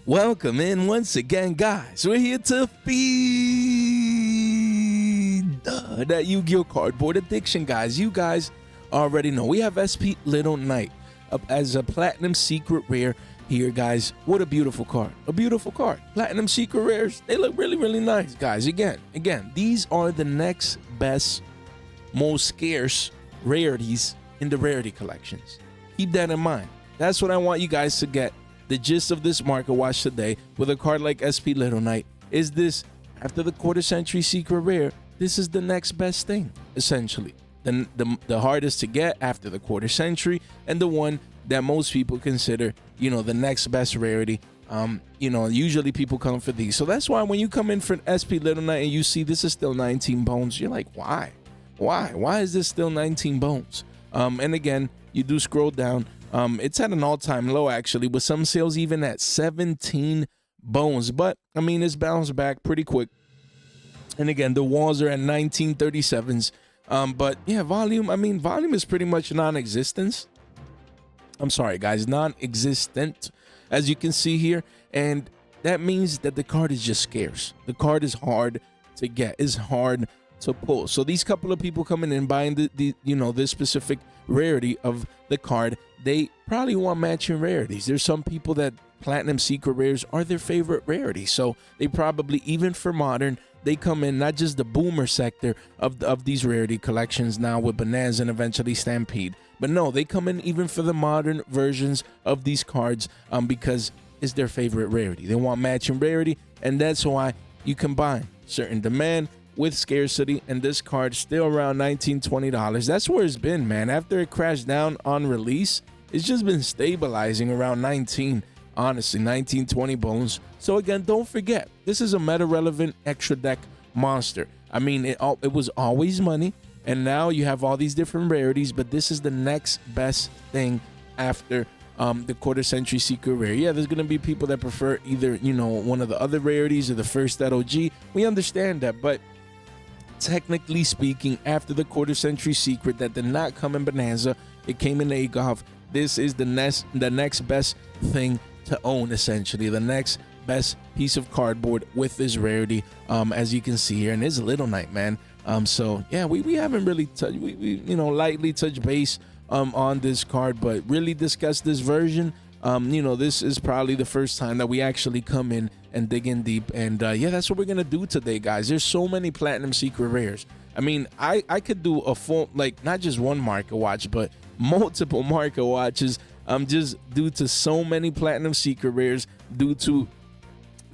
Welcome in once again, guys. We're here to feed that Yu-Gi-Oh cardboard addiction, guys. You guys already know we have SP Little Knight up as a platinum secret rare here, guys. What a beautiful card. A beautiful card. Platinum secret rares, they look really, really nice, guys. Again, these are the next best, most scarce rarities in the rarity collections. Keep that in mind. That's what I want you guys to get. The gist of this market watch today with a card like SP Little Knight is this: after the quarter century secret rare, this is the next best thing, essentially. The hardest to get after the quarter century, and the one that most people consider, the next best rarity. Usually people come for these. So that's why when you come in for SP Little Knight and you see this is still 19 bones, you're like, why? Why is this still 19 bones? And again, you do scroll down. It's at an all-time low, actually, with some sales even at 17 bones. But, I mean, it's bounced back pretty quick. And again, the walls are at 1937s. But, yeah, volume is pretty much non-existent. I'm sorry, guys, non-existent, as you can see here. And that means that the card is just scarce. The card is hard to get. It's hard to pull. So these couple of people coming in buying this specific rarity of the card, they probably want matching rarities. There's some people that platinum secret rares are their favorite rarity, so they probably, even for modern, they come in not just the boomer sector of these rarity collections now with Bonanza and eventually Stampede, but no, they come in even for the modern versions of these cards because it's their favorite rarity. They want matching rarity, and that's why you combine certain demand with scarcity, and this card still around $19-20. That's where it's been, man. After it crashed down on release, it's just been stabilizing around 19, honestly, 19-20 bones. So again, don't forget, this is a meta relevant extra deck monster. I mean, it was always money, and now you have all these different rarities, but this is the next best thing after the quarter century secret rare. Yeah, there's gonna be people that prefer either one of the other rarities or the first OG. We understand that, but technically speaking, after the quarter century secret that did not come in Bonanza, it came in Agov. This is the next best thing to own, essentially, the next best piece of cardboard with this rarity, as you can see here. And it's Little Knight, man. So yeah, we haven't really touched, we lightly touched base on this card, but really discuss this version. This is probably the first time that we actually come in and dig in deep. And yeah, that's what we're gonna do today, guys. There's so many platinum secret rares. I mean, I could do a full, like, not just one market watch, but multiple market watches, just due to so many platinum secret rares, due to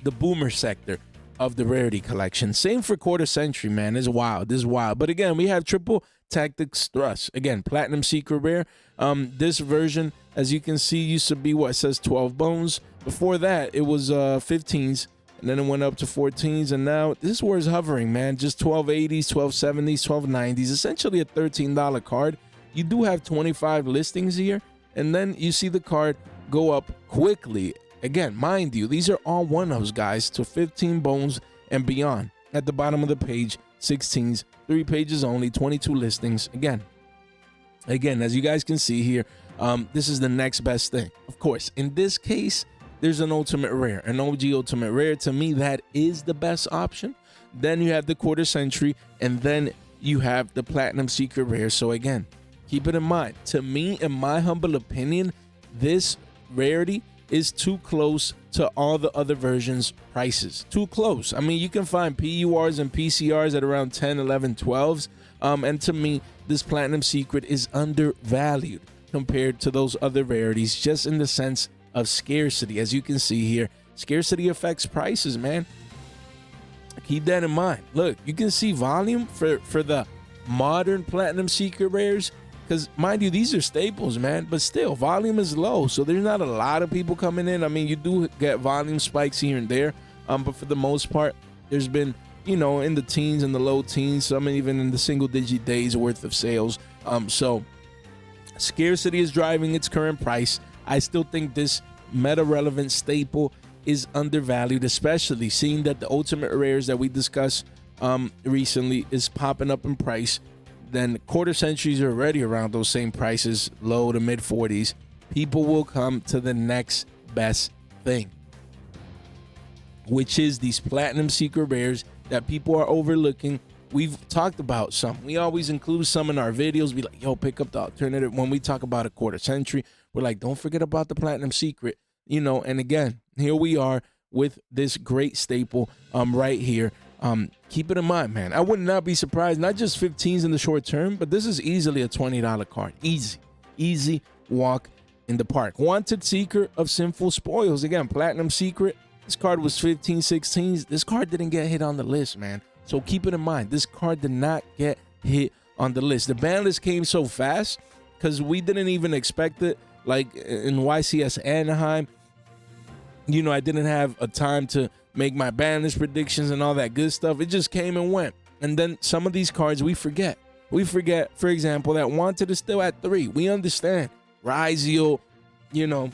the boomer sector of the rarity collection. Same for quarter century, man. It's wild. This is wild. But again, we have triple tactics thrust. Again, platinum secret rare. This version, as you can see, used to be what it says 12 bones. Before that, it was 15s, and then it went up to 14s, and now this is where it's hovering, man. Just 1280s, 1270s, 1290s. Essentially a $13 card. You do have 25 listings here, and then you see the card go up quickly. Again, mind you, these are all one-ofs, guys, to 15 bones and beyond. At the bottom of the page, 16s, 3 pages only, 22 listings. Again, as you guys can see here, this is the next best thing. Of course, in this case, there's an ultimate rare, an OG ultimate rare. To me, that is the best option. Then you have the quarter century, and then you have the platinum secret rare. So again, keep it in mind. To me, in my humble opinion, this rarity is too close to all the other versions' prices. Too close. I mean, you can find PURs and PCRs at around 10, 11, 12s. And to me, this platinum secret is undervalued compared to those other rarities, just in the sense of scarcity. As you can see here, scarcity affects prices, man. Keep that in mind. Look, you can see volume for the modern platinum secret rares, because mind you, these are staples, man, but still volume is low, so there's not a lot of people coming in. I mean, you do get volume spikes here and there, but for the most part, there's been in the teens and the low teens, some even in the single digit days worth of sales. So scarcity is driving its current price. I still think this meta relevant staple is undervalued, especially seeing that the ultimate rares that we discussed recently is popping up in price. Then quarter centuries are already around those same prices, low to mid 40s. People will come to the next best thing. which is these platinum secret rares that people are overlooking. We've talked about some. We always include some in our videos. Be like, yo, pick up the alternative. When we talk about a quarter century, we're like, don't forget about the platinum secret, you know. And again, here we are with this great staple right here. Keep it in mind, man. I would not be surprised, not just 15s in the short term, but this is easily a $20 card. Easy walk in the park. Wanted Seeker of Sinful Spoils. Again, platinum secret. This card was 15, 16s. This card didn't get hit on the list, man. So keep it in mind. This card did not get hit on the list. The ban list came so fast because we didn't even expect it. Like in YCS Anaheim, you know, I didn't have a time to make my ban list predictions and all that good stuff. It just came and went. And then some of these cards we forget. We forget, for example, that Wanted is still at 3. We understand. rai-oh, you know,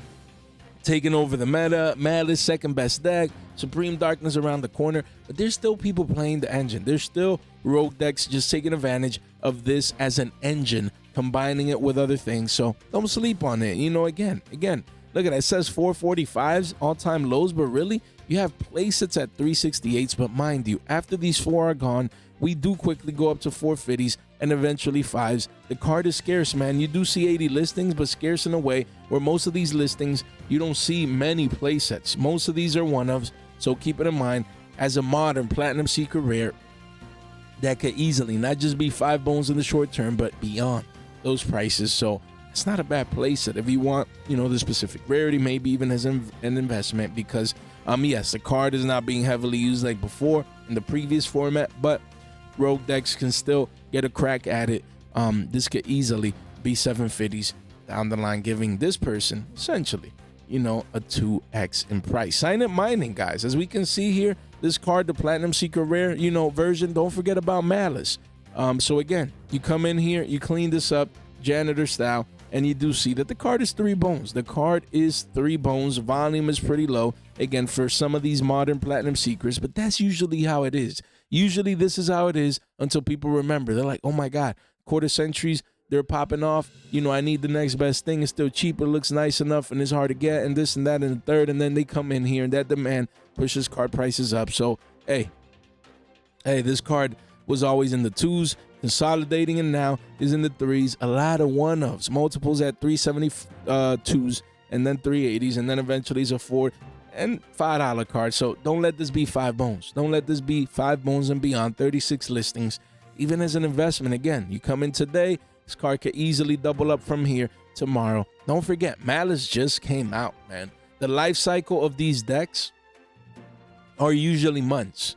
taking over the meta. Malice, second best deck. Supreme Darkness around the corner. But there's still people playing the engine. There's still rogue decks just taking advantage of this as an engine, combining it with other things. So don't sleep on it. You know, again, look at that. It says 445s, all-time lows, but really, you have playsets at 368s. But mind you, after these 4 are gone, we do quickly go up to 450s and eventually 5s. The card is scarce, man. You do see 80 listings, but scarce in a way where most of these listings, you don't see many playsets. Most of these are one-ofs, so keep it in mind. As a modern platinum secret rare, that could easily not just be 5 bones in the short term, but beyond those prices. So it's not a bad playset if you want, you know, the specific rarity, maybe even as an investment, because yes, the card is not being heavily used like before in the previous format, but rogue decks can still get a crack at it. This could easily be 750s down the line, giving this person essentially, you know, a 2x in price. Cynet mining, guys, as we can see here, this card, the platinum secret rare, you know, version, don't forget about Malice. So again, you come in here, you clean this up janitor style, and you do see that the card is 3 bones. The card is 3 bones. Volume is pretty low, again, for some of these modern platinum secrets, but that's usually how it is. Usually this is how it is until people remember. They're like, oh my God, quarter centuries, they're popping off. You know, I need the next best thing. It's still cheap. It looks nice enough and it's hard to get, and this and that and the third. And then they come in here and that demand pushes card prices up. So, hey, this card was always in the 2s, consolidating, and now is in the 3s. A lot of one-ofs, multiples at 372s and then 380s, and then eventually is a 4 and $5 card. So don't let this be 5 bones. Don't let this be 5 bones and beyond. 36 listings, even as an investment. Again, you come in today, this card could easily double up from here tomorrow. Don't forget, Malice just came out, man. The life cycle of these decks are usually months.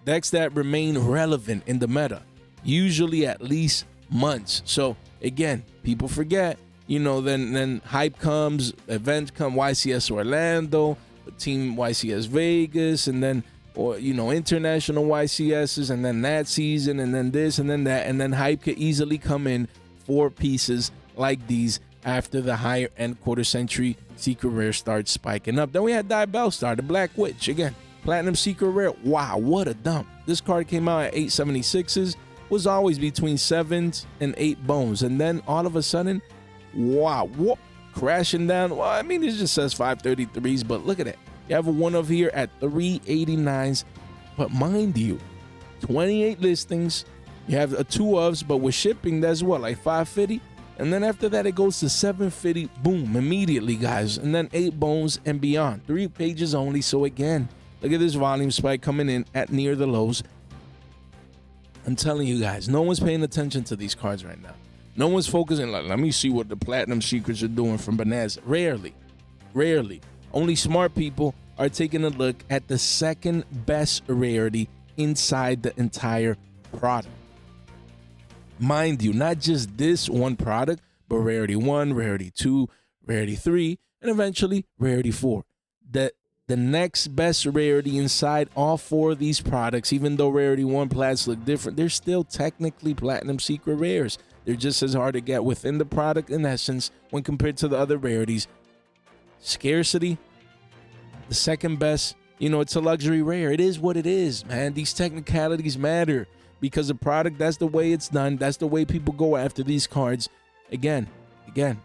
Decks that remain relevant in the meta, usually at least months. So again, people forget, you know, then hype comes, events come, YCS Orlando, Team YCS Vegas, and then, or, you know, international YCSs, and then that season, and then this, and then that, and then hype could easily come in for pieces like these after the higher end quarter century secret rare starts spiking up. Then we had Diabellstar, the Black Witch. Again, platinum secret rare. Wow, what a dump. This card came out at 876s, was always between 7s and 8 bones, and then all of a sudden, wow, whoop, crashing down. Well, I mean, it just says 533s, but look at it. You have a one of here at 389s, but mind you, 28 listings. You have a 2 ofs, but with shipping, that's what, like 550? And then after that, it goes to 750, boom, immediately, guys. And then 8 bones and beyond. 3 pages only. So again, look at this volume spike coming in at near the lows. I'm telling you guys, no one's paying attention to these cards right now. No one's focusing, like, let me see what the platinum secrets are doing from Bonanza. Rarely. Only smart people are taking a look at the second best rarity inside the entire product. Mind you, not just this one product, but rarity 1, rarity 2, rarity 3, and eventually rarity 4. The next best rarity inside all 4 of these products, even though rarity 1 plats look different, they're still technically platinum secret rares. They're just as hard to get within the product in essence when compared to the other rarities. Scarcity, the second best, you know, it's a luxury rare. It is what it is, man. These technicalities matter because the product, that's the way it's done. That's the way people go after these cards. Again,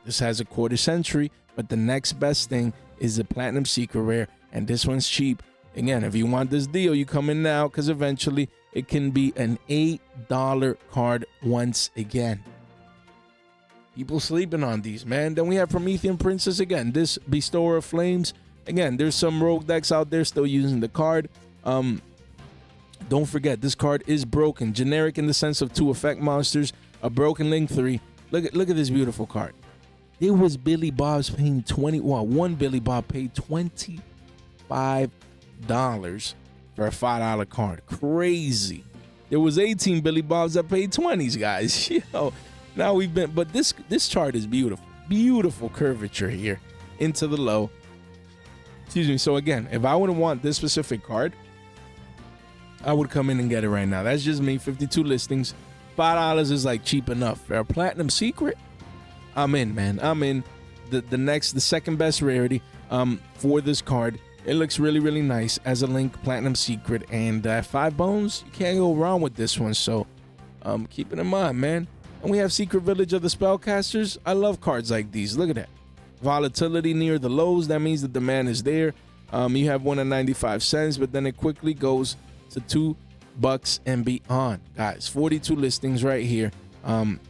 this has a quarter century, but the next best thing is the platinum secret rare, and this one's cheap. Again, if you want this deal, you come in now, because eventually it can be an $8 card once again. People sleeping on these, man. Then we have Promethean Princess again. This Bestower of Flames. Again, there's some rogue decks out there still using the card. Don't forget, this card is broken. Generic in the sense of 2 effect monsters, a broken link 3. Look at this beautiful card. There was Billy Bob's paying one Billy Bob paid $25 for a $5 card. Crazy. There was 18 Billy Bobs that paid 20s, guys. Now we've been, but this chart is beautiful. Beautiful curvature here into the low. Excuse me. So again, if I would want this specific card, I would come in and get it right now. That's just me. 52 listings. $5 is like cheap enough. For a platinum secret, I'm in, man. I'm in. The second best rarity for this card. It looks really, really nice as a Link platinum secret. And 5 bones, you can't go wrong with this one. So keep it in mind, man. And we have Secret Village of the Spellcasters. I love cards like these. Look at that. Volatility near the lows. That means the demand is there. You have one at 95 cents, but then it quickly goes to $2 and beyond. Guys, 42 listings right here.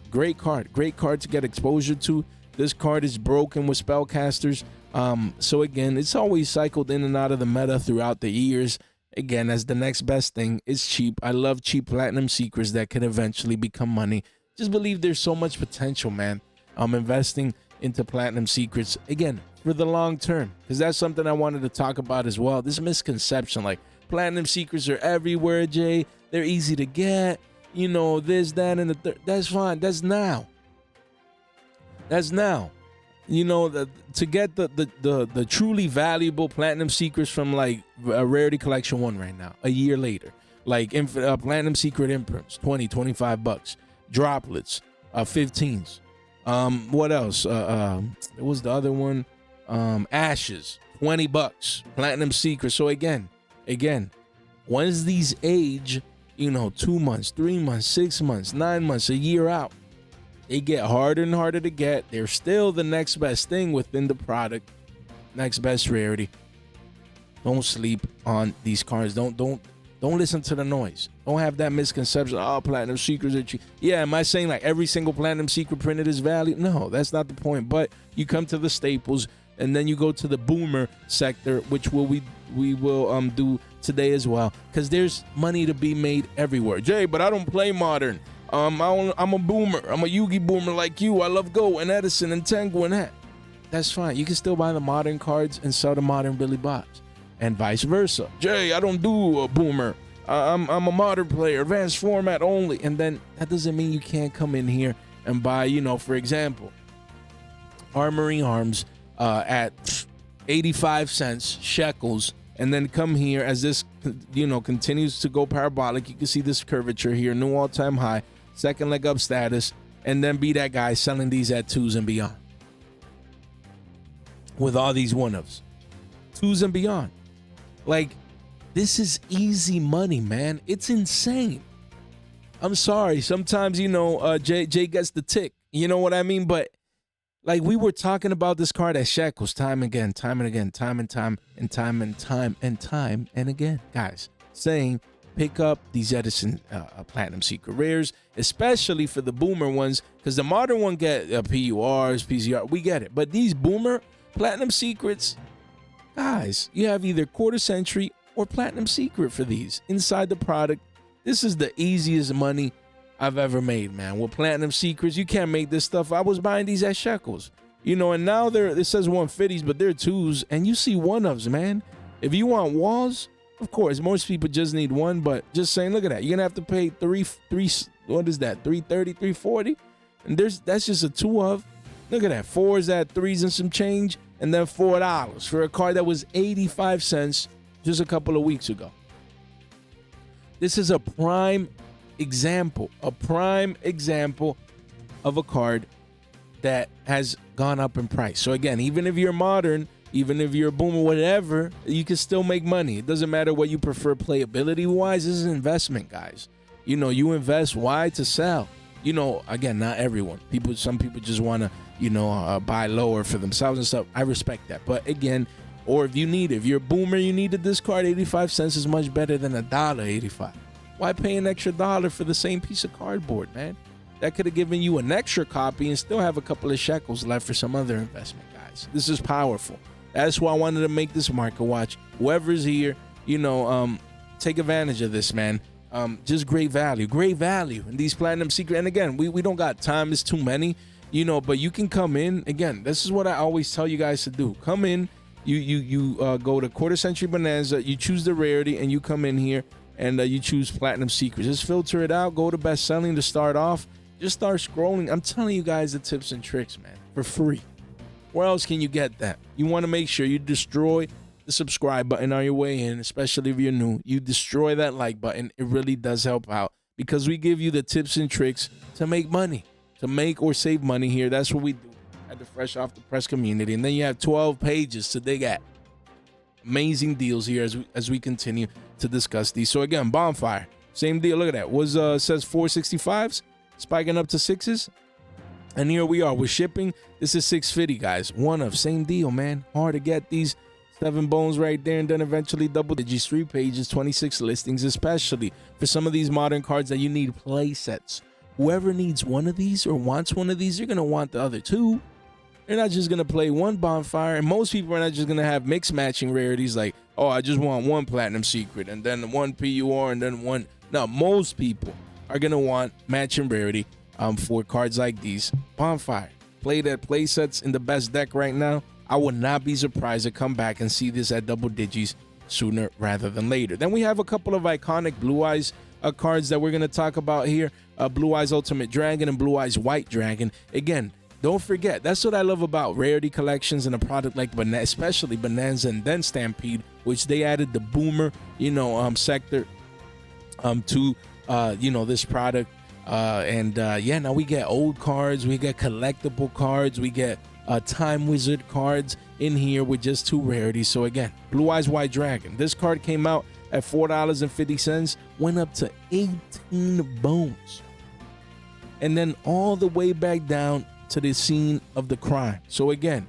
Great card to get exposure to. This card is broken with spellcasters. So again, it's always cycled in and out of the meta throughout the years. Again, as the next best thing, it's cheap. I love cheap platinum secrets that can eventually become money. Just believe there's so much potential, man. I'm investing into platinum secrets again for the long term, because that's something I wanted to talk about as well. This misconception, like platinum secrets are everywhere, Jay. They're easy to get. This, that, and the third. That's fine. That's now. To get the truly valuable platinum secrets from like a Rarity Collection 1 right now, a year later, like platinum secret imprints, $20-25. Droplets, 15s. What else? It was the other one. Ashes, $20. Platinum secret. So again, once these age, 2 months, 3 months, 6 months, 9 months, a year out, they get harder and harder to get. They're still the next best thing within the product, next best rarity. Don't sleep on these cards. Don't listen to the noise. Don't have that misconception. Oh, platinum secrets are cheap. Yeah, am I saying like every single platinum secret printed is valued? No, that's not the point. But you come to the staples, and then you go to the boomer sector, which we will do today as well, because there's money to be made everywhere. Jay, but I don't play modern. I'm a boomer. I'm a Yugi boomer like you. I love Go and Edison and Tengu and that. That's fine. You can still buy the modern cards and sell the modern Billy Bobs, and vice versa. Jay, I don't do a boomer. I'm a modern player, advanced format only. And then that doesn't mean you can't come in here and buy, for example, Armory Arms at 85 cents shekels, and then come here as this continues to go parabolic. You can see this curvature here, new all-time high, second leg up status, and then be that guy selling these at 2s and beyond with all these 1-ofs, 2s and beyond. Like, this is easy money, man. It's insane. I'm sorry. Sometimes, Jay gets the tick. You know what I mean? But like, we were talking about this card at shekels time and again, time and again, time and again, guys, saying pick up these Edison Platinum Secret Rares, especially for the boomer ones, because the modern one get PURs, PCR. We get it. But these boomer Platinum Secrets, guys, you have either quarter century or platinum secret for these inside the product. This is the easiest money I've ever made, man. With platinum secrets, you can't make this stuff. I was buying these at shekels, and now it says 150s, but they're 2s, and you see 1-ofs, man. If you want walls, of course, most people just need 1, but just saying, look at that. You're gonna have to pay three. What is that? 330, 340, and that's just a 2-of. Look at that. 4s at 3s and some change, and then $4 for a card that was 85 cents just a couple of weeks ago. This is a prime example of a card that has gone up in price. So again, even if you're modern, even if you're a boomer, whatever, you can still make money. It doesn't matter what you prefer playability wise. This is an investment, guys. You invest. Why? To sell. Again, not everyone. Some people just want to buy lower for themselves and stuff. I respect that. But again, Or if you're a boomer, you needed this card, 85 cents is much better than $1.85. Why pay an extra dollar for the same piece of cardboard, man? That could have given you an extra copy and still have a couple of shekels left for some other investment, guys. This is powerful. That's why I wanted to make this market watch. Whoever's here, take advantage of this, man. Just great value in these platinum secret. And again, we don't got time. It's too many, but you can come in. Again, this is what I always tell you guys to do. Come in, you go to quarter century bonanza, you choose the rarity, and you come in here and you choose platinum secrets. Just filter it out, go to best selling to start off. Just start scrolling. I'm telling you guys the tips and tricks, man, for free. Where else can you get that? You want to make sure you destroy the subscribe button on your way in, especially if you're new. You destroy that like button. It really does help out because we give you the tips and tricks to make money, to make or save money here. That's what we do at the Fresh Off the Press community. And then you have 12 pages to dig at. Amazing deals here as we continue to discuss these. So again, Bonfire, same deal. Look at that. Says 465s, spiking up to 6s. And here we are with shipping. This is 650, guys. One of, same deal, man. Hard to get these 7 bones right there, and then eventually double digits, 3 pages, 26 listings, especially for some of these modern cards that you need play sets. Whoever needs one of these or wants one of these, you're going to want the other 2. They're not just going to play one Bonfire, and most people are not just going to have mixed matching rarities like, oh, I just want one platinum secret and then one PUR and then one. No, most people are going to want matching rarity for cards like these. Bonfire, played at play sets in the best deck right now. I would not be surprised to come back and see this at double digits sooner rather than later. Then we have a couple of iconic Blue Eyes cards that we're going to talk about here. Blue Eyes Ultimate Dragon and Blue Eyes White Dragon. Again, don't forget, that's what I love about rarity collections and a product like especially Bonanza and then Stampede, which they added the boomer, sector to, this product. Now we get old cards, we get collectible cards, we get Time Wizard cards in here with just 2 rarities. So again, Blue Eyes White Dragon. This card came out at $4.50, went up to 18 bones. And then all the way back down to the scene of the crime. So again,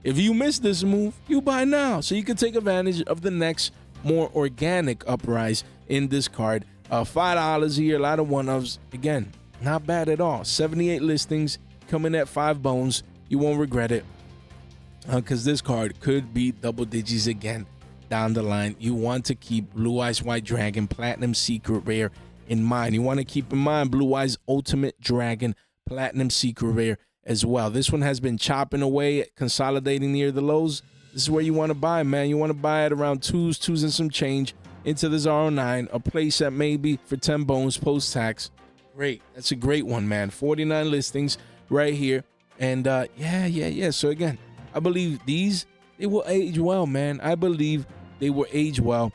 if you missed this move, you buy now. So you can take advantage of the next more organic uprise in this card. $5 here, a lot of one-ofs. Again, not bad at all. 78 listings, coming at 5 bones. You won't regret it because this card could be double digits again down the line. You want to keep Blue Eyes White Dragon Platinum Secret Rare in mind. You want to keep in mind Blue Eyes Ultimate Dragon Platinum Secret Rare as well. This one has been chopping away, consolidating near the lows. This is where you want to buy, man. You want to buy it around twos and some change into this R09, a playset maybe for 10 bones post-tax. Great. That's a great one, man. 49 listings right here. And so again, I believe they will age well, man. I believe they will age well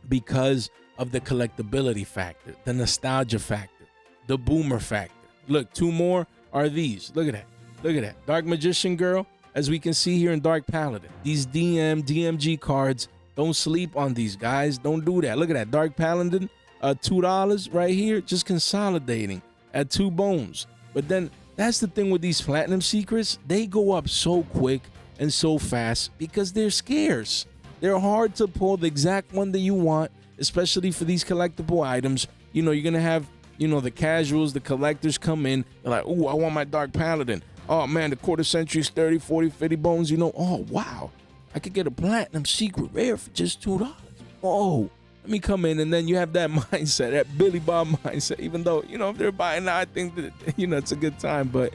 because of the collectability factor, the nostalgia factor, the boomer factor. Look, 2 more are these. Look at that. Dark Magician Girl, as we can see here in Dark Paladin. These DMG cards, don't sleep on these, guys. Don't do that. Look at that. Dark Paladin, $2 right here, just consolidating at 2 bones. But then that's the thing with these platinum secrets. They go up so quick and so fast because they're scarce. They're hard to pull the exact one that you want, especially for these collectible items. You're going to have, the casuals, the collectors come in. They're like, oh, I want my Dark Paladin. Oh, man, the quarter century's 30, 40, 50 bones. Oh, wow. I could get a platinum secret rare for just $2. Oh, let me come in. And then you have that mindset, that Billy Bob mindset, even though, if they're buying now, I think that, it's a good time. But,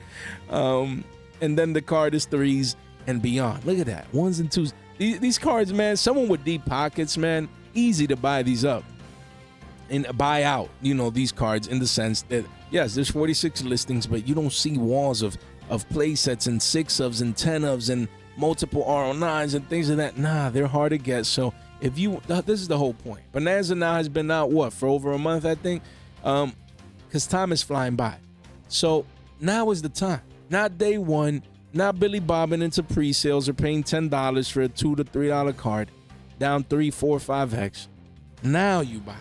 and then the card is 3s and beyond. Look at that. 1s and 2s. These cards, man, someone with deep pockets, man, easy to buy these up and buy out, these cards in the sense that, yes, there's 46 listings, but you don't see walls of play sets and 6-ofs and 10-ofs and multiple R09s and things of that. Nah, they're hard to get. So if this is the whole point. Bonanza now has been out, for over a month, I think, because time is flying by. So now is the time. Not day one, not Billy bobbing into pre-sales or paying $10 for a $2 to $3 card, down 3, 4, 5x. Now you buy.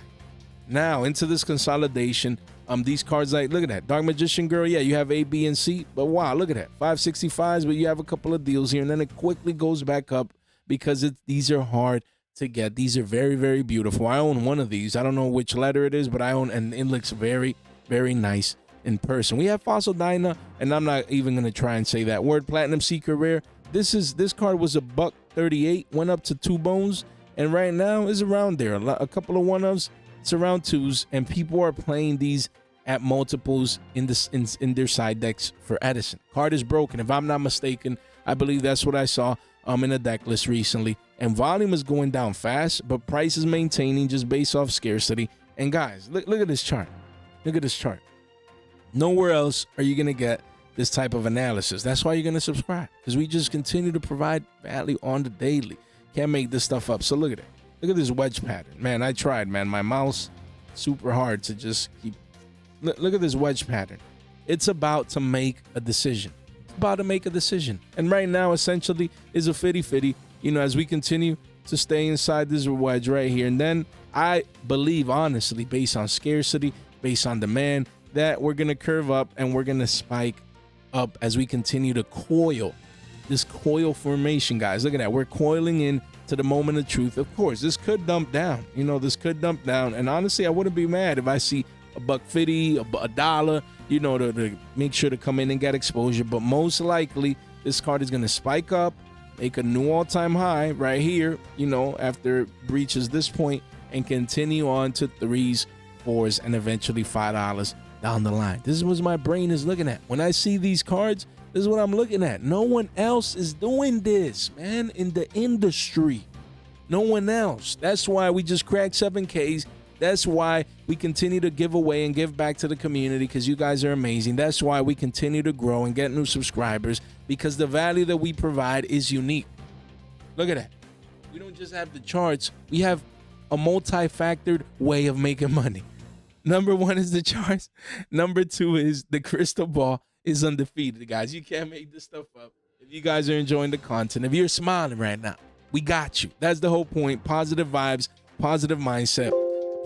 Now into this consolidation. These cards, like, look at that. Dark Magician Girl, yeah, you have A, B, and C. But wow, look at that. 565s, but you have a couple of deals here. And then it quickly goes back up because these are hard to get. These are very, very beautiful. I own one of these. I don't know which letter it is, but I own, and it looks very, very nice in person. We have Fossil Dyna, and I'm not even gonna try and say that word. Platinum Secret Rare. This card was $138, went up to 2 bones, and right now is around there. A couple of one-ofs, it's around 2s, and people are playing these at multiples in their side decks for Edison. Card is broken, if I'm not mistaken. I believe that's what I saw in a deck list recently. And volume is going down fast, but price is maintaining just based off scarcity. And guys, look at this chart. Look at this chart. Nowhere else are you gonna get this type of analysis. That's why you're gonna subscribe, because we just continue to provide value on the daily. Can't make this stuff up. So look at it. Look at this wedge pattern. Man, I tried, man. My mouse super hard to just keep. Look at this wedge pattern. It's about to make a decision. It's about to make a decision. And right now, essentially, is a 50-50, you know, as we continue to stay inside this wedge right here. And then I believe, honestly, based on scarcity, based on demand, that we're going to curve up and we're going to spike up as we continue to coil. This coil formation, guys. Look at that. We're coiling in to the moment of truth. Of course, this could dump down. You know, this could dump down. And honestly, I wouldn't be mad if I see $1.50, $1, you know, to make sure to come in and get exposure. But most likely, this card is going to spike up, make a new all-time high right here, you know, after it breaches this point, and continue on to 3s, 4s, and eventually $5 down the line. This is what my brain is looking at. When I see these cards, this is what I'm looking at. No one else is doing this, man, in the industry. No one else. That's why we just cracked 7Ks. That's why we continue to give away and give back to the community, because you guys are amazing. That's why we continue to grow and get new subscribers, because the value that we provide is unique. Look at that. We don't just have the charts. We have a multi-factored way of making money. Number 1 is the charts. Number 2 is the crystal ball is undefeated, guys. You can't make this stuff up. If you guys are enjoying the content, if you're smiling right now, we got you. That's the whole point. Positive vibes, positive mindset,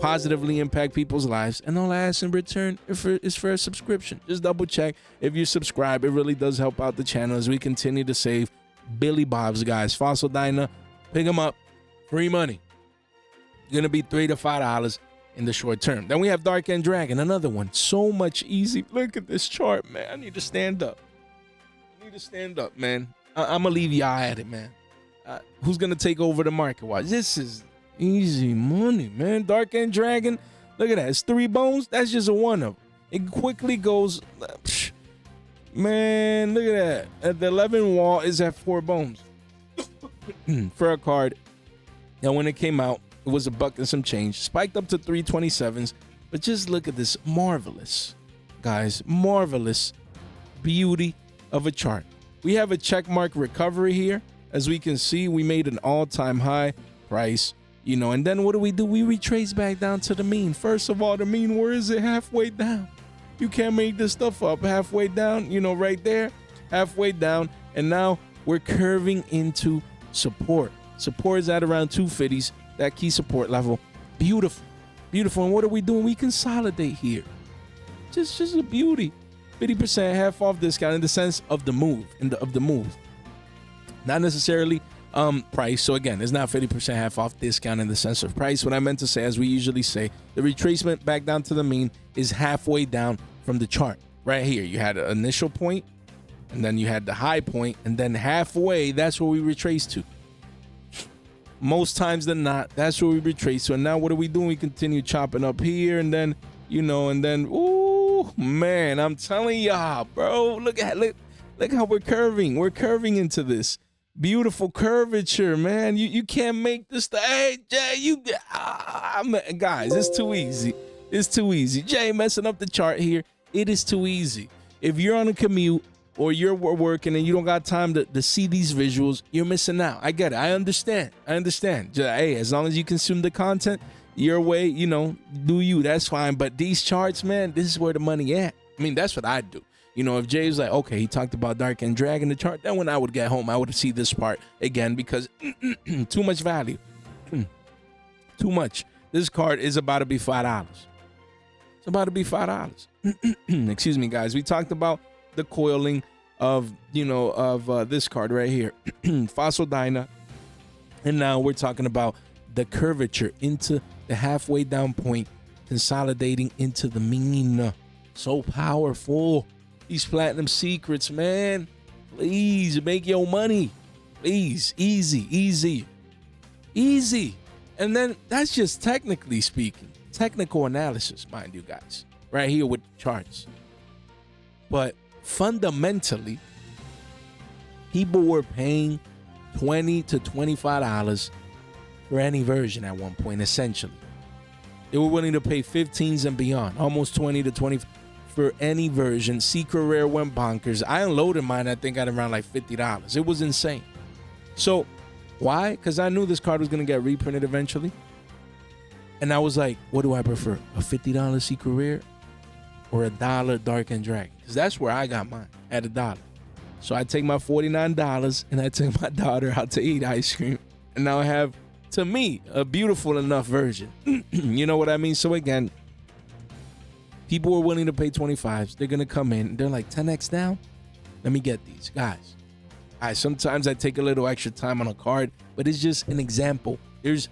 positively impact people's lives, and all I ask in return is for a subscription. Just double check if you subscribe. It really does help out the channel as we continue to save Billy Bob's, guys. Fossil Dyna, pick them up, free money. Gonna be $3 to $5 in the short term. Then we have Dark End Dragon, another one. So much easy. Look at this chart, man. I need to stand up. Man. I'm gonna leave y'all at it, man. Who's gonna take over the market? Watch. This is easy money, man. Dark End Dragon. Look at that. It's 3 bones. That's just a one of them. It quickly goes. Man, look at that. At the 11 wall is at 4 bones for a card. Now, when it came out, it was $1 and some change. Spiked up to 327s. But just look at this marvelous, guys, marvelous beauty of a chart. We have a checkmark recovery here. As we can see, we made an all-time high price. You know, and then what do? We retrace back down to the mean. First of all, the mean, where is it? Halfway down. You can't make this stuff up. Halfway down, you know, right there, halfway down. And now we're curving into support. Support is at around 250s, that key support level. Beautiful, beautiful. And what are we doing? We consolidate here. Just a beauty. 50% half off discount in the sense of the move, not necessarily price. So again, it's not 50% half off discount in the sense of price. What I meant to say, as we usually say, the retracement back down to the mean is halfway down from the chart. Right here, you had an initial point, and then you had the high point, and then halfway, that's where we retrace to. Most times than not, that's where we retrace to. And now what are we doing? We continue chopping up here, and then, you know, and then, ooh, man, I'm telling y'all, bro, look how we're curving. We're curving into this beautiful curvature, man. You can't make this. Hey, Jay, guys, it's too easy. It's too easy. Jay messing up the chart here. It is too easy. If you're on a commute or you're working and you don't got time to see these visuals, you're missing out. I get it. I understand. Hey, as long as you consume the content your way, you know, do you, that's fine. But these charts, man, this is where the money at. I mean, that's what I do. You know, if Jay's like, okay, he talked about Dark End Dragon, the chart, then when I would get home, I would see this part again because too much value. Too much. This card is about to be $5. It's about to be $5. Excuse me, guys. We talked about the coiling of, you know, of this card right here. Fossil Dyna. And now we're talking about the curvature into the halfway down point, consolidating into the mean. So powerful. These platinum secrets, man. Please make your money. Please. Easy, easy, easy. And then that's just technically speaking. Technical analysis, mind you guys. Right here with charts. But fundamentally, people were paying $20 to $25 for any version at one point, essentially. They were willing to pay 15s and beyond, almost 20 to 20 for any version. Secret Rare went bonkers. I unloaded mine, I think, at around like $50. It was insane. So, why? Because I knew this card was going to get reprinted eventually. And I was like, what do I prefer? A $50 Secret Rare or $1 Dark and Dragon? Because that's where I got mine, at $1. So I take my $49 and I took my daughter out to eat ice cream. And now I have, to me, a beautiful enough version. You know what I mean? So again, people were willing to pay 25s. They're going to come in. They're like, 10x down? Let me get these. Guys, sometimes I take a little extra time on a card, but it's just an example. There's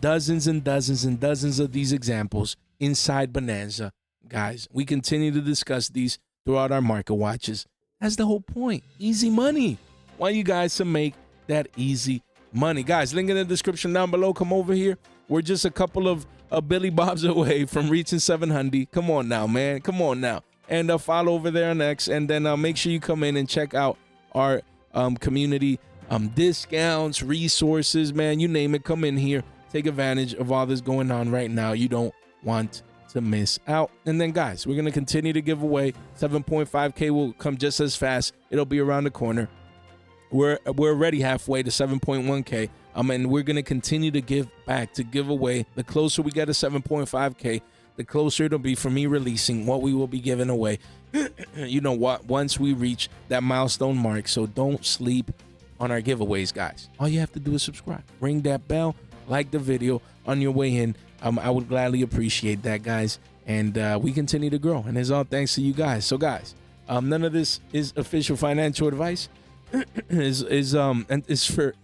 dozens and dozens and dozens of these examples inside Bonanza. Guys, we continue to discuss these throughout our market watches. That's the whole point. Easy money. Want you guys to make that easy money. Guys, link in the description down below. Come over here. We're just a couple of Billy Bobs away from reaching 700. Come on now, man. Come on now. And follow over there on X. And then make sure you come in and check out our community discounts, resources, man. You name it. Come in here. Take advantage of all this going on right now. You don't want to miss out. And then guys, we're going to continue to give away. 7.5K will come just as fast. It'll be around the corner. We're already halfway to 7.1K. And we're going to continue to give back, to give away. The closer we get to 7.5K, the closer it'll be for me releasing what we will be giving away. You know what? Once we reach that milestone mark. So don't sleep on our giveaways, guys. All you have to do is subscribe. Ring that bell. Like the video on your way in. I would gladly appreciate that, guys. And we continue to grow. And it's all thanks to you guys. So, guys, none of this is official financial advice. It's for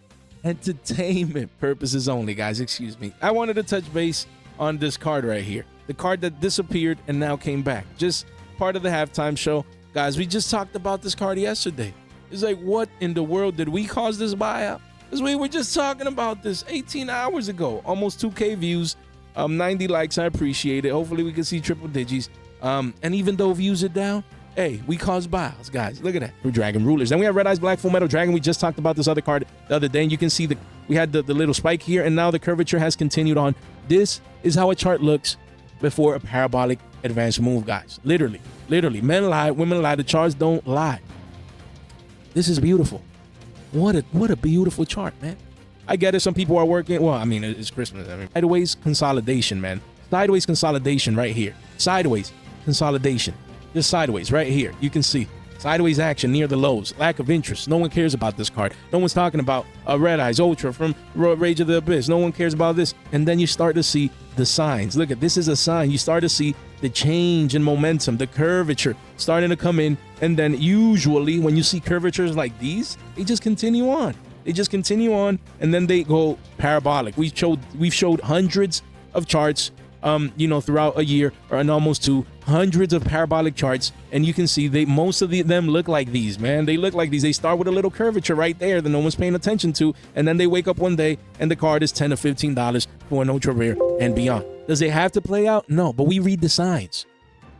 entertainment purposes only, guys. Excuse me. I wanted to touch base on this card right here. The card that disappeared and now came back. Just part of the halftime show. Guys, we just talked about this card yesterday. It's like, what in the world did we cause this buyout? Because we were just talking about this 18 hours ago. Almost 2K views. 90 likes. I appreciate it. Hopefully we can see triple digits. And even though views are down, hey, we cause buyouts, guys. Look at that. We're Dragon Rulers. Then we have Red Eyes Black Full Metal Dragon. We just talked about this other card the other day. And you can see we had the little spike here. And now the curvature has continued on. This is how a chart looks before a parabolic advanced move, guys. Literally. Men lie. Women lie. The charts don't lie. This is beautiful. What a beautiful chart, man. I get it. Some people are working. Well, I mean, it's Christmas. I mean, sideways consolidation, man. Sideways consolidation right here. Sideways consolidation. Just sideways right here. You can see sideways action near the lows. Lack of interest. No one cares about this card. No one's talking about Red Eyes Ultra from Rage of the Abyss. No one cares about this. And then you start to see the signs. Look at this is a sign. You start to see the change in momentum, the curvature starting to come in. And then usually when you see curvatures like these, they just continue on. They just continue on and then they go parabolic. We've showed hundreds of charts throughout a year, and almost two, hundreds of parabolic charts, and you can see most of them look like these, man. They look like these. They start with a little curvature right there that no one's paying attention to, and then they wake up one day and the card is $10 to $15 for an ultra rare and beyond. Does it have to play out? No, but we read the signs.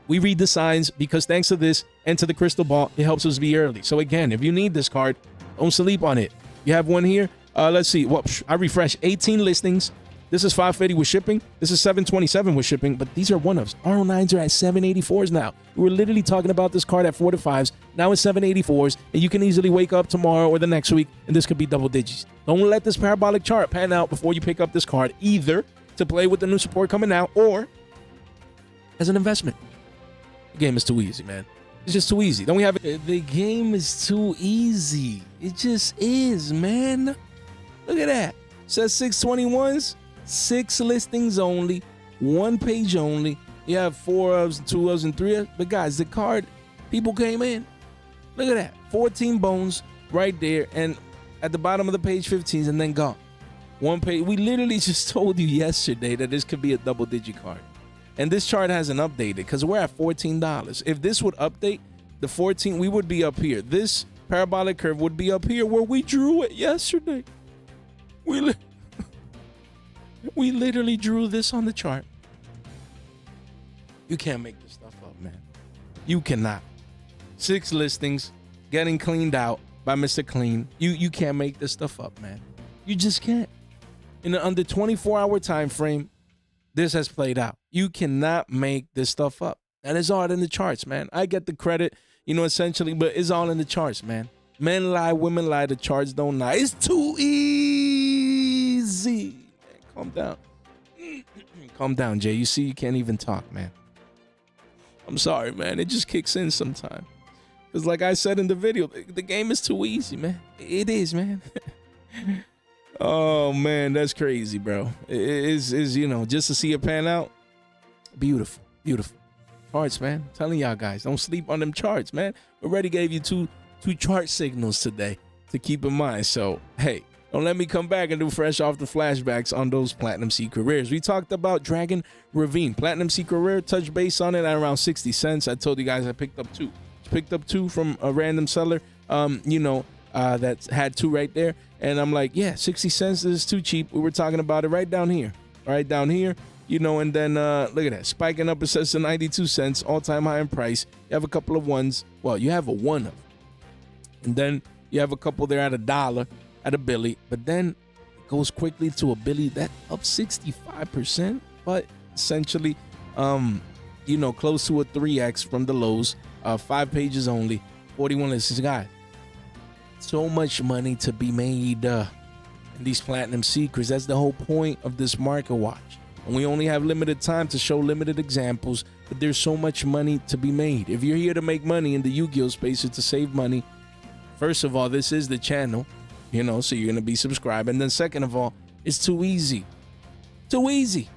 We read the signs because thanks to this and to the crystal ball, it helps us be early. So again, if you need this card, don't sleep on it. You have one here. Let's see. Well, I refreshed 18 listings. This is 550 with shipping. This is 727 with shipping, but these are one-ofs. R09s are at 784s now. We were literally talking about this card at 4 to 5s. Now it's 784s, and you can easily wake up tomorrow or the next week, and this could be double digits. Don't let this parabolic chart pan out before you pick up this card, either to play with the new support coming out or as an investment. The game is too easy, man. It's just too easy. Don't we have it? The game is too easy. It just is, man. Look at that. It says 621s. 6 listings only, 1 page only. You have 4 ofs, 2 ofs, and 3 ofs. But guys, the card, people came in. Look at that. 14 bones right there. And at the bottom of the page, 15s, and then gone. One page. We literally just told you yesterday that this could be a double-digit card. And this chart hasn't updated because we're at $14. If this would update the 14, we would be up here. This parabolic curve would be up here where we drew it yesterday. We literally drew this on the chart. You can't make this stuff up, man. You cannot. 6 listings getting cleaned out by Mr. Clean. You can't make this stuff up, man. You just can't. In an under 24-hour time frame, this has played out. You cannot make this stuff up. And it's all in the charts, man. I get the credit, you know, essentially, but it's all in the charts, man. Men lie, women lie, the charts don't lie. It's too easy. Man, calm down. Calm down, Jay. You see, you can't even talk, man. I'm sorry, man. It just kicks in sometimes. Because like I said in the video, the game is too easy, man. It is, man. Oh, man, that's crazy, bro. It is, you know, just to see it pan out. Beautiful, beautiful. Charts, man. I'm telling y'all guys, don't sleep on them charts, man. Already gave you two chart signals today to keep in mind. So, hey, don't let me come back and do fresh off the flashbacks on those Platinum Secret Rares. We talked about Dragon Ravine. Platinum Secret Rare, touch base on it at around 60 cents. I told you guys I picked up 2. Picked up 2 from a random seller, that had 2 right there. And I'm like, yeah, 60 cents is too cheap. We were talking about it right down here, you know, and then look at that, spiking up. It says to 92 cents, all-time high in price. You have a couple of ones. Well, you have a one of, and then you have a couple there at $1 at a Billy, but then it goes quickly to a Billy that up 65%, but essentially, you know, close to a 3x from the lows. 5 pages only, 41 listings, guys. So much money to be made in these Platinum Secrets. That's the whole point of this market watch. And we only have limited time to show limited examples, but there's so much money to be made. If you're here to make money in the Yu-Gi-Oh space or to save money, first of all, this is the channel, you know, so you're going to be subscribed. And then second of all, it's too easy. Too easy.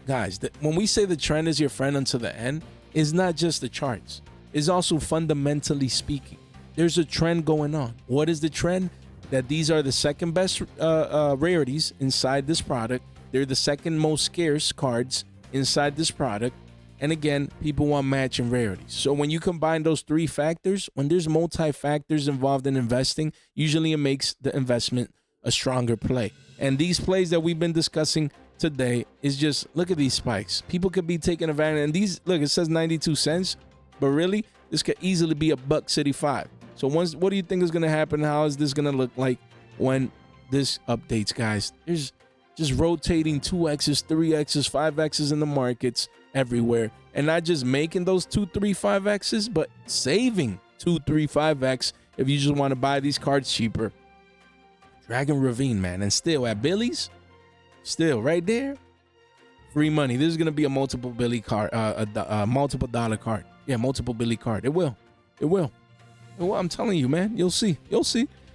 Guys, when we say the trend is your friend until the end, it's not just the charts. It's also fundamentally speaking. There's a trend going on. What is the trend? That these are the second best rarities inside this product. They're the second most scarce cards inside this product. And again, people want matching rarities. So when you combine those 3 factors, when there's multi-factors involved in investing, usually it makes the investment a stronger play. And these plays that we've been discussing today is just, look at these spikes. People could be taking advantage. And these, look, it says 92 cents, but really, this could easily be $1.65. So what do you think is going to happen? How is this going to look like when this updates, guys? There's just rotating 2x's, 3x's, 5x's in the markets everywhere. And not just making those 2, 3, 5x's, but saving 2, 3, 5x if you just want to buy these cards cheaper. Dragon Ravine, man. And still at Billy's, still right there, free money. This is going to be a multiple Billy card, multiple dollar card. Yeah, multiple Billy card. It will. Well, I'm telling you, man. You'll see.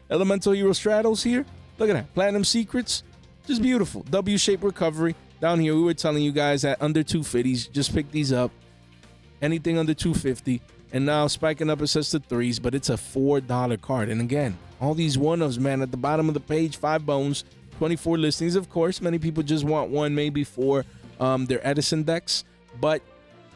Elemental Hero Stratos here. Look at that. Platinum Secrets. Just beautiful. W-shaped recovery. Down here, we were telling you guys that under 250s, just pick these up. Anything under 250. And now spiking up, it says to 3s, but it's a $4 card. And again, all these one-ofs, man, at the bottom of the page, 5 bones, 24 listings. Of course, many people just want one, maybe for their Edison decks. But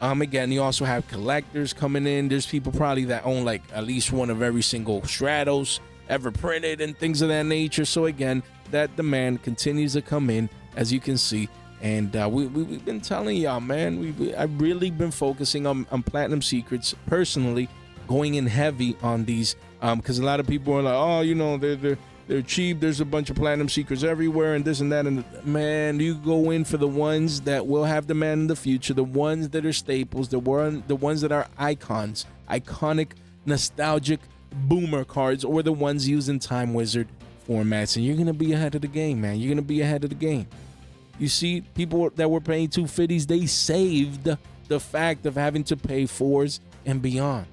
again, you also have collectors coming in. There's people probably that own like at least one of every single Stratos ever printed and things of that nature. So again, that demand continues to come in, as you can see. And we've been telling y'all, man, I've really been focusing on Platinum Secrets personally, going in heavy on these because a lot of people are like, oh, you know, they're cheap. There's a bunch of Platinum Secrets everywhere and this and that. And man, you go in for the ones that will have demand in the future, the ones that are staples, the ones that are icons, iconic, nostalgic boomer cards, or the ones used in Time Wizard formats. And you're going to be ahead of the game, man. You're going to be ahead of the game. You see, people that were paying 250s, they saved the fact of having to pay 4s and beyond.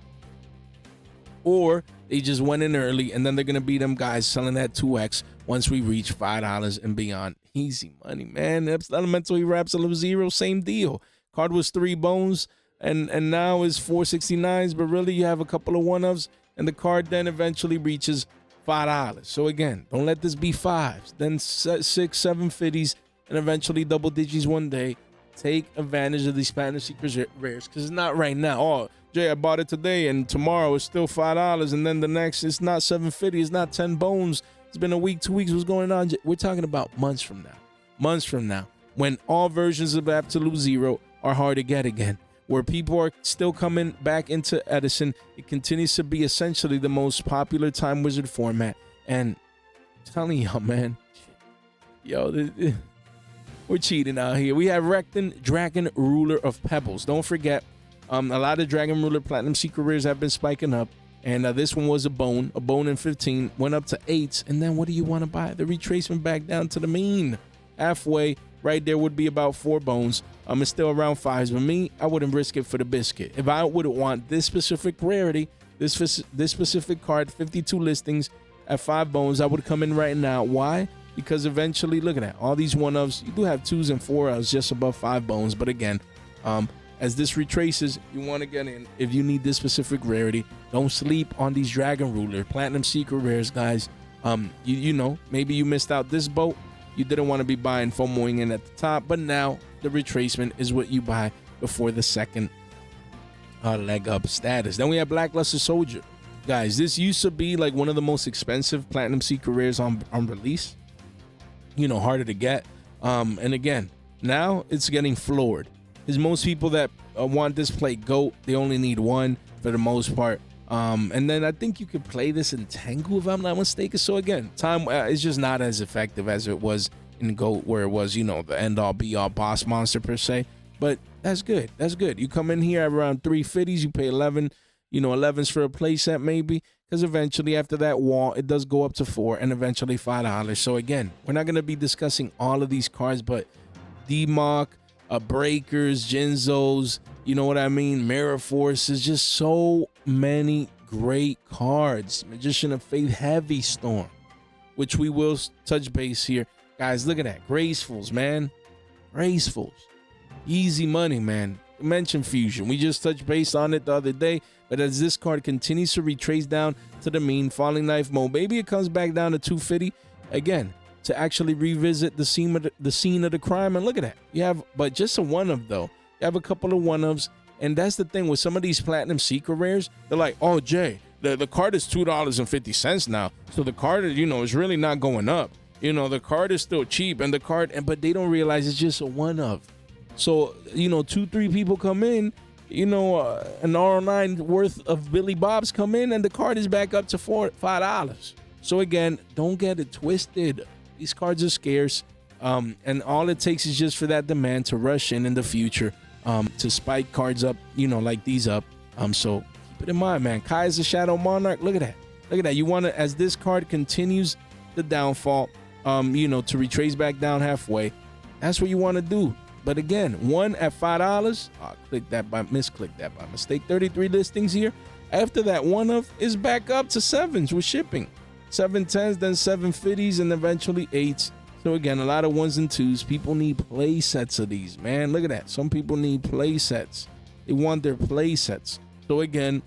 Or they just went in early, and then they're going to be them guys selling at 2x once we reach $5 and beyond. Easy money, man. Elemental Hero Absolute Zero, same deal. Card was 3 bones, and now is 469s, but really you have a couple of one-ofs, and the card then eventually reaches $5. So again, don't let this be fives, then 6, 7 50s, and eventually double digits one day. Take advantage of these Platinum Secret Rares, because it's not right now. Oh, Jay, I bought it today, and tomorrow it's still $5, and then the next it's not 750, it's not 10 bones. It's been a week, 2 weeks. What's going on? We're talking about months from now. Months from now, when all versions of Absolute Zero are hard to get again, where people are still coming back into Edison. It continues to be essentially the most popular Time Wizard format. And I'm telling y'all, man, yo, we're cheating out here. We have Reactan, Dragon Ruler of Pebbles. Don't forget, a lot of Dragon Ruler Platinum Secret Rares have been spiking up. And this one was a bone in 15, went up to 8. And then what do you want to buy? The retracement back down to the mean. Halfway, right there would be about 4 bones. It's still around 5s, but me, I wouldn't risk it for the biscuit. If I would want this specific rarity, this specific card, 52 listings at 5 bones, I would come in right now. Why? Because eventually, look at that, all these 1-ofs, you do have 2s and 4s just above 5 bones. But again, as this retraces, you want to get in. If you need this specific rarity, don't sleep on these Dragon Ruler Platinum Secret Rares, guys. You know, maybe you missed out this boat. You didn't want to be buying FOMOing in at the top, but now the retracement is what you buy before the second leg up status. Then we have Blackluster Soldier. Guys, this used to be like one of the most expensive Platinum Secret Rares on release. You know, harder to get. And again, now it's getting floored. Because most people that want this play GOAT, they only need one for the most part. And then I think you could play this in Tengu if I'm not mistaken. So again, time is just not as effective as it was in GOAT, where it was, you know, the end-all be-all boss monster per se. But that's good. That's good. You come in here at around 350s, you pay 11, you know, 11s for a playset maybe. Because eventually after that wall, it does go up to 4 and eventually $5. So again, we're not going to be discussing all of these cards, but D-Mock, Breakers, Jinzos, you know what I mean? Mirror Forces, just so many great cards. Magician of Faith, Heavy Storm, which we will touch base here. Guys, look at that. Gracefuls, man. Gracefuls. Easy money, man. Dimension Fusion. We just touched base on it the other day, but as this card continues to retrace down to the mean, Falling Knife mode, maybe it comes back down to 250 again to actually revisit the scene of the crime. And look at that. You have, but just a 1-of though. You have a couple of 1-ofs. And that's the thing with some of these Platinum Secret Rares. They're like, oh, Jay, the card is $2.50 now. So the card, you know, is really not going up. You know, the card is still cheap. And the card, but they don't realize it's just a 1-of. So, you know, 2-3 people come in, you know, an R9 worth of Billy Bobs come in, and the card is back up to $5. So again, don't get it twisted. These cards are scarce. And all it takes is just for that demand to rush in the future. To spike cards up, you know, like these up. So keep it in mind, man. Caius the Shadow Monarch, look at that. Look at that. You want to, as this card continues the downfall, you know, to retrace back down halfway, that's what you want to do. But again, 1 at $5. Misclicked that by mistake. 33 listings here. After that, 1-of is back up to 7s with shipping. 7 10s, then 7 50s, and eventually 8s. So again, a lot of 1s and 2s. People need play sets of these, man. Look at that. Some people need play sets. They want their play sets. So again,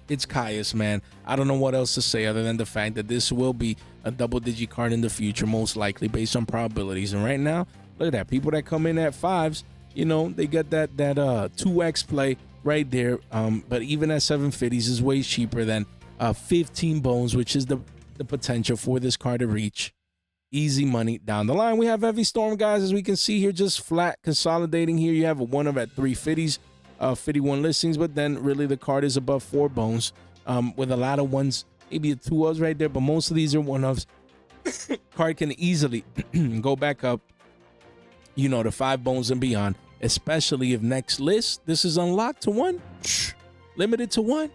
it's Caius, man. I don't know what else to say other than the fact that this will be a double-digit card in the future, most likely, based on probabilities. And right now, look at that. People that come in at 5s, you know, they get that 2x play right there. But even at 750s is way cheaper than 15 bones, which is the potential for this card to reach. Easy money down the line. We have Heavy Storm, guys, as we can see here, just flat consolidating here. You have a 1-of at 350s, 51 listings, but then really the card is above 4 bones, with a lot of 1s, maybe a 2-ofs right there, but most of these are 1-ofs. Card can easily go back up, you know, to 5 bones and beyond, especially if next list this is unlocked to 1, limited to 1.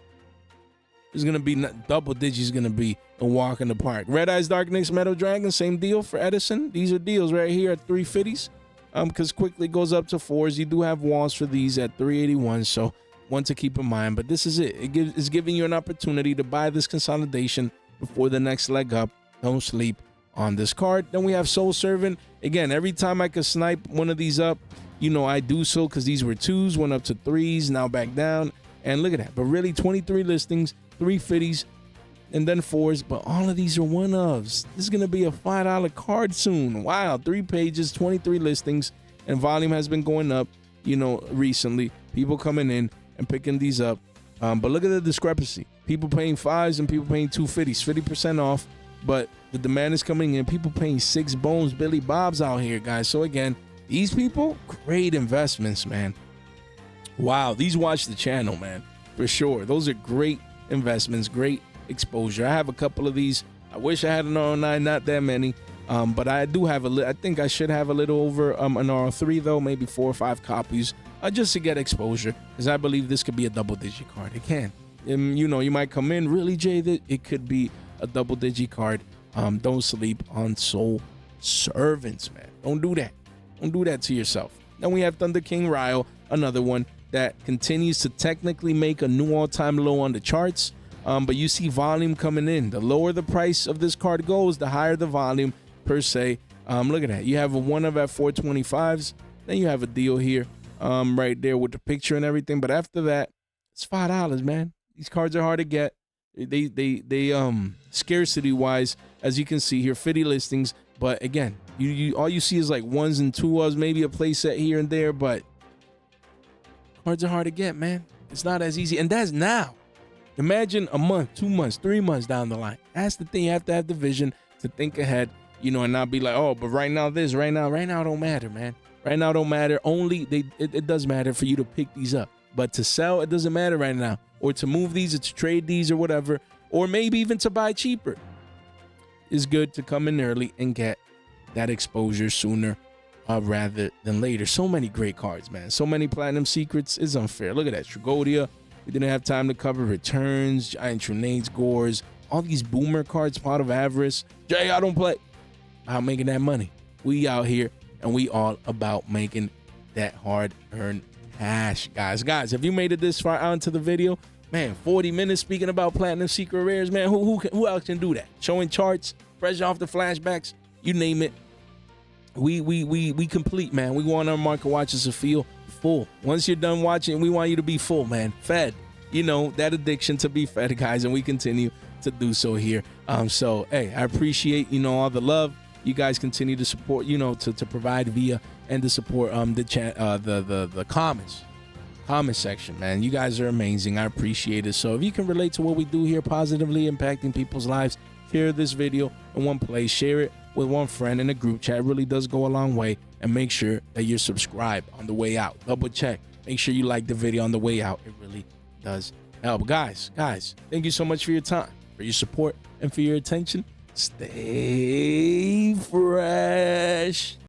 It's going to be double digits, going to be a walk in the park. Red Eyes Darkness Metal Dragon, same deal for Edison. These are deals right here at 350s, because quickly goes up to 4s. You do have walls for these at 381, so one to keep in mind. But this is it. It's giving you an opportunity to buy this consolidation before the next leg up. Don't sleep on this card. Then we have Soul Servant. Again, every time I could snipe one of these up, you know, I do so, because these were 2s, went up to 3s, now back down. And look at that. But really, 23 listings, 350s, and then 4s, but all of these are one-ofs. This is going to be a $5 card soon. Wow, 3 pages, 23 listings, and volume has been going up, you know, recently. People coming in and picking these up. But look at the discrepancy. People paying 5s and people paying 250s, 50% off. But the demand is coming in. People paying 6 bones, Billy Bob's out here, guys. So again, these people, great investments, man. Wow, these watch the channel, man, for sure. Those are great investments, great exposure. I have a couple of these. I wish I had an R09, not that many. But I do have I think I should have a little over an R3 though, maybe 4 or 5 copies, just to get exposure, because I believe this could be a double-digit card. It can. You know, you might come in, really, Jay, that it could be a double-digit card. Don't sleep on soul servants, man. Don't do that. Don't do that to yourself. Then we have Thunder King rai-oh, another one that continues to technically make a new all-time low on the charts. But you see volume coming in. The lower the price of this card goes, the higher the volume per se. Look at that. You have a one of at 425s. Then you have a deal here right there with the picture and everything. But after that, it's $5, man. These cards are hard to get. They scarcity wise, as you can see here, 50 listings. But again, you all you see is like 1s and 2s, maybe a play set here and there, but cards are hard to get, man. It's not as easy. And that's now. Imagine a month, 2 months, 3 months down the line. That's the thing. You have to have the vision to think ahead, you know, and not be like, oh, but right now this, right now don't matter, man. Right now don't matter. Only it does matter for you to pick these up. But to sell, it doesn't matter right now. Or to move these, or to trade these or whatever. Or maybe even to buy cheaper. It's good to come in early and get that exposure sooner rather than later. So many great cards, man. So many platinum secrets. It's unfair. Look at that. Tragodia. We didn't have time to cover returns, giant grenades, gores, all these boomer cards, pot of avarice. Jay, I don't play. Out making that money. We out here and we all about making that hard-earned cash, guys. Guys, if you made it this far out into the video, man, 40 minutes speaking about platinum secret rares, man, who else can do that? Showing charts, fresh off the flashbacks, you name it. We complete, man. We want our market watchers to feel full. Once you're done watching, we want you to be full, man. Fed. You know, that addiction to be fed, guys, and we continue to do so here. So, hey, I appreciate, you know, all the love. You guys continue to support, you know, to provide via and to support the comment section, man. You guys are amazing. I appreciate it. So if you can relate to what we do here, positively impacting people's lives, share this video in one place, share it with one friend in a group chat. It really does go a long way. And make sure that you're subscribed on the way out. Double check. Make sure you like the video on the way out. It really does help. Guys, thank you so much for your time, for your support, and for your attention. Stay fresh.